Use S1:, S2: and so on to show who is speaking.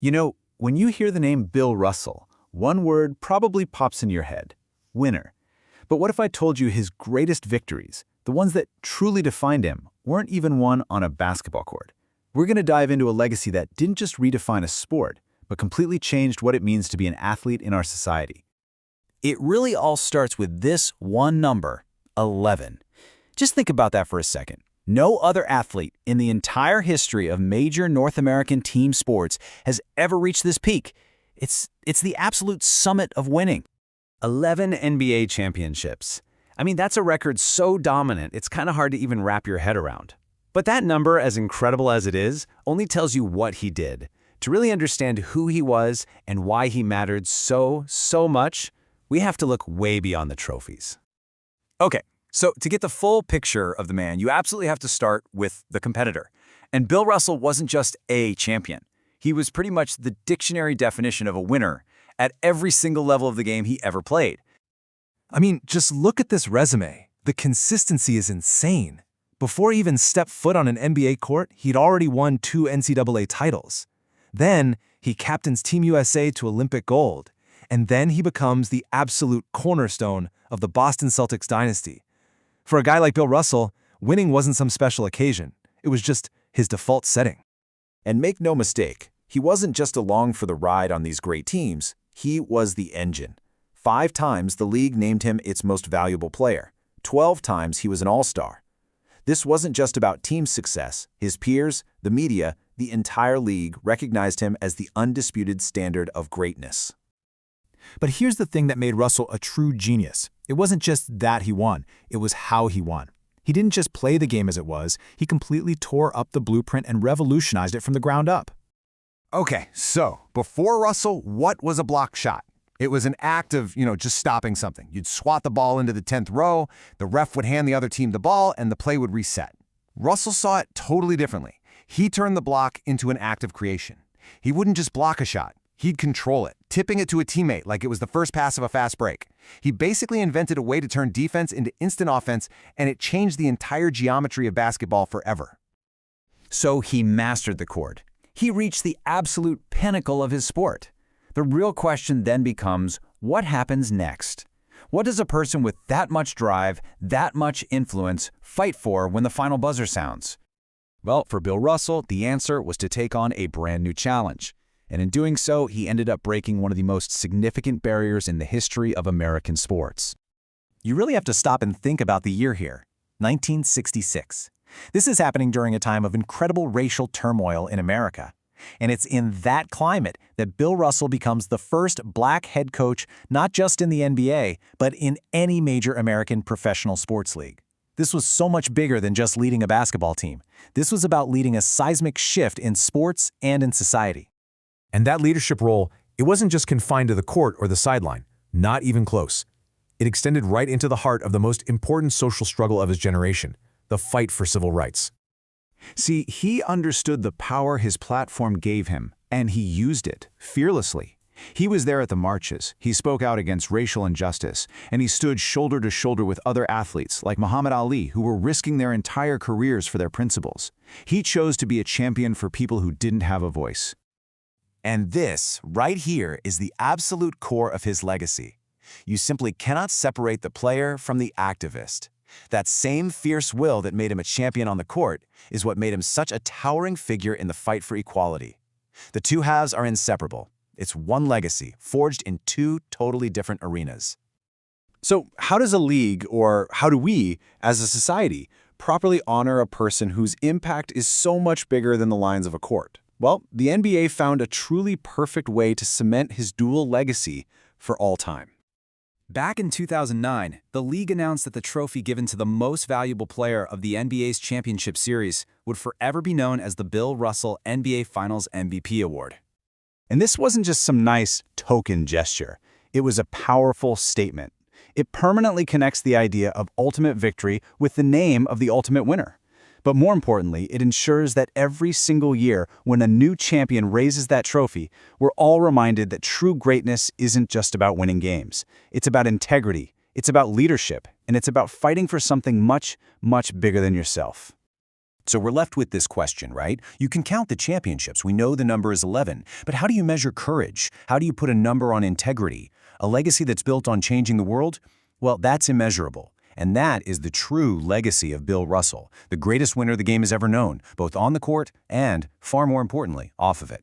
S1: When you hear the name Bill Russell, one word probably pops in your head: winner. But what if I told you his greatest victories, the ones that truly defined him, weren't even won on a basketball court? We're going to dive into a legacy that didn't just redefine a sport, but completely changed what it means to be an athlete in our society.
S2: It really all starts with this one number, 11. Just think about that for a second. No other athlete in the entire history of major North American team sports has ever reached this peak. It's the absolute summit of winning.
S1: 11 NBA championships. I mean, that's a record so dominant, it's kind of hard to even wrap your head around. But that number, as incredible as it is, only tells you what he did. To really understand who he was and why he mattered so much, we have to look way beyond the trophies.
S2: Okay, so to get the full picture of the man, you absolutely have to start with the competitor. And Bill Russell wasn't just a champion. He was pretty much the dictionary definition of a winner at every single level of the game he ever played.
S3: I mean, just look at this resume. The consistency is insane. Before he even stepped foot on an NBA court, he'd already won 2 NCAA titles. Then, he captains Team USA to Olympic gold. And then he becomes the absolute cornerstone of the Boston Celtics dynasty. For a guy like Bill Russell, winning wasn't some special occasion. It was just his default setting.
S4: And make no mistake, he wasn't just along for the ride on these great teams. He was the engine. 5 times the league named him its most valuable player. 12 times he was an all-star. This wasn't just about team success. His peers, the media, the entire league recognized him as the undisputed standard of greatness.
S5: But here's the thing that made Russell a true genius. It wasn't just that he won, it was how he won. He didn't just play the game as it was, he completely tore up the blueprint and revolutionized it from the ground up.
S6: Okay, so before Russell, what was a block shot? It was an act of, just stopping something. You'd swat the ball into the 10th row, the ref would hand the other team the ball, and the play would reset. Russell saw it totally differently. He turned the block into an act of creation. He wouldn't just block a shot. He'd control it, tipping it to a teammate like it was the first pass of a fast break. He basically invented a way to turn defense into instant offense, and it changed the entire geometry of basketball forever.
S2: So he mastered the court. He reached the absolute pinnacle of his sport. The real question then becomes, what happens next? What does a person with that much drive, that much influence, fight for when the final buzzer sounds? Well, for Bill Russell, the answer was to take on a brand new challenge. And in doing so, he ended up breaking one of the most significant barriers in the history of American sports.
S5: You really have to stop and think about the year here, 1966. This is happening during a time of incredible racial turmoil in America. And it's in that climate that Bill Russell becomes the first black head coach not just in the NBA, but in any major American professional sports league. This was so much bigger than just leading a basketball team. This was about leading a seismic shift in sports and in society.
S3: And that leadership role, it wasn't just confined to the court or the sideline, not even close. It extended right into the heart of the most important social struggle of his generation, the fight for civil rights.
S1: See, he understood the power his platform gave him, and he used it fearlessly. He was there at the marches, he spoke out against racial injustice, and he stood shoulder to shoulder with other athletes like Muhammad Ali who were risking their entire careers for their principles. He chose to be a champion for people who didn't have a voice.
S4: And this, right here, is the absolute core of his legacy. You simply cannot separate the player from the activist. That same fierce will that made him a champion on the court is what made him such a towering figure in the fight for equality. The two halves are inseparable. It's one legacy, forged in 2 totally different arenas.
S1: So how does a league, or how do we, as a society, properly honor a person whose impact is so much bigger than the lines of a court? Well, the NBA found a truly perfect way to cement his dual legacy for all time.
S2: Back in 2009, the league announced that the trophy given to the most valuable player of the NBA's championship series would forever be known as the Bill Russell NBA Finals MVP Award.
S1: And this wasn't just some nice token gesture. It was a powerful statement. It permanently connects the idea of ultimate victory with the name of the ultimate winner. But more importantly, it ensures that every single year when a new champion raises that trophy, we're all reminded that true greatness isn't just about winning games. It's about integrity, it's about leadership, and it's about fighting for something much, much bigger than yourself.
S5: So we're left with this question, right? You can count the championships. We know the number is 11. But how do you measure courage? How do you put a number on integrity? A legacy that's built on changing the world? Well, that's immeasurable. And that is the true legacy of Bill Russell, the greatest winner the game has ever known, both on the court and, far more importantly, off of it.